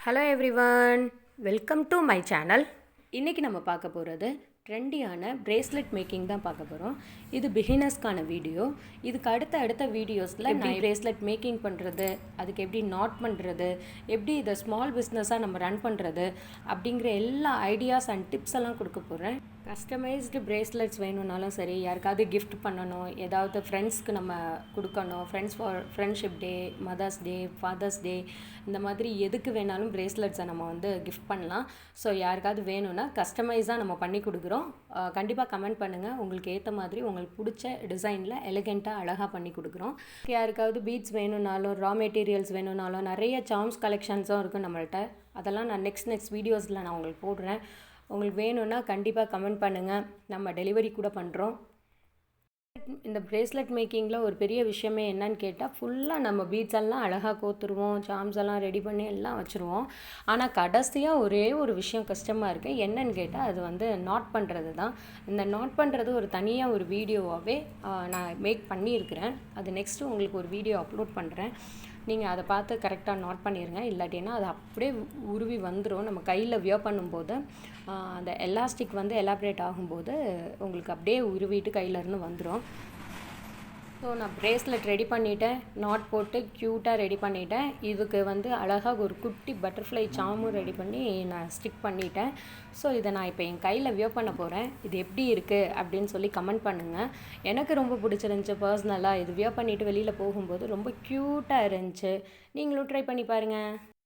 Hello everyone, welcome to my channel. இன்றைக்கி நம்ம பார்க்க போகிறது ட்ரெண்டியான பிரேஸ்லெட் மேக்கிங் தான் பார்க்க போகிறோம். இது பிகினர்ஸ்க்கான வீடியோ. இதுக்கு அடுத்த வீடியோஸில் நான் பிரேஸ்லெட் மேக்கிங் பண்ணுறது, அதுக்கு எப்படி நாட் பண்ணுறது, எப்படி இதை ஸ்மால் பிஸ்னஸாக நம்ம ரன் பண்ணுறது அப்படிங்கிற எல்லா ஐடியாஸ் அண்ட் டிப்ஸ் எல்லாம் கொடுக்க போகிறேன். கஸ்டமைஸ்டு பிரேஸ்லெட்ஸ் வேணும்னாலும் சரி, யாருக்காவது கிஃப்ட் பண்ணணும், ஏதாவது ஃப்ரெண்ட்ஸ்க்கு நம்ம கொடுக்கணும், friendship day, mother's day, fathers டே, இந்த மாதிரி எதுக்கு வேணாலும் பிரேஸ்லெட்ஸை நம்ம கிஃப்ட் பண்ணலாம். ஸோ யாருக்காவது வேணும்னா கஸ்டமைஸாக நம்ம பண்ணி கொடுக்குறோம். கண்டிப்பாக கமெண்ட் பண்ணுங்கள், உங்களுக்கு ஏற்ற மாதிரி உங்களுக்கு பிடிச்ச டிசைனில் எலிகெண்ட்டாக அழகாக பண்ணி கொடுக்குறோம். யாருக்காவது பீட்ஸ் வேணும்னாலும், ரா மெட்டீரியல்ஸ் வேணும்னாலும் நிறைய சார்ம்ஸ் கலெக்ஷன்ஸும் இருக்குது நம்மள்கிட்ட. அதெல்லாம் நான் நெக்ஸ்ட் வீடியோஸில் நான் உங்களுக்கு போடுறேன். உங்களுக்கு வேணும்னா கண்டிப்பாக கமெண்ட் பண்ணுங்கள், நம்ம டெலிவரி கூட பண்ணுறோம். இந்த பிரேஸ்லெட் மேக்கிங்கில் ஒரு பெரிய விஷயமே என்னன்னு கேட்டால், ஃபுல்லாக நம்ம பீட்ஸ் எல்லாம் அழகாக கோத்துருவோம், சார்ம்ஸ் எல்லாம் ரெடி பண்ணி எல்லாம் வச்சுருவோம். ஆனால் கடைசியாக ஒரே ஒரு விஷயம் கஷ்டமாக இருக்குது. என்னன்னு கேட்டால் அது நாட் பண்ணுறது தான். இந்த நாட் பண்ணுறது ஒரு தனியாக ஒரு வீடியோவாகவே நான் மேக் பண்ணியிருக்கிறேன். அது நெக்ஸ்ட்டு உங்களுக்கு ஒரு வீடியோ அப்லோட் பண்ணுறேன். நீங்கள் அதை பார்த்து கரெக்டாக நோட் பண்ணிடுங்க. இல்லாட்டினா அது அப்படியே உருவி வந்துடும். நம்ம கையில் வியர் பண்ணும்போது அந்த எலாஸ்டிக் எலாப்ரேட் ஆகும்போது உங்களுக்கு அப்படியே உருவிட்டு கையிலேருந்து வந்துடும். ஸோ நான் பிரேஸ்லெட் ரெடி பண்ணிவிட்டேன், நாட் போட்டு க்யூட்டாக ரெடி பண்ணிவிட்டேன். இதுக்கு அழகாக ஒரு குட்டி பட்டர்ஃப்ளை சாமும் ரெடி பண்ணி நான் ஸ்டிக் பண்ணிட்டேன். ஸோ இதை நான் இப்போ என் கையில் வியர் பண்ண போகிறேன். இது எப்படி இருக்குது அப்படின்னு சொல்லி கமெண்ட் பண்ணுங்கள். எனக்கு ரொம்ப பிடிச்சிருந்துச்சி பர்சனலாக. இது வியர் பண்ணிவிட்டு வெளியில் போகும்போது ரொம்ப க்யூட்டாக இருந்துச்சு. நீங்களும் ட்ரை பண்ணி பாருங்கள்.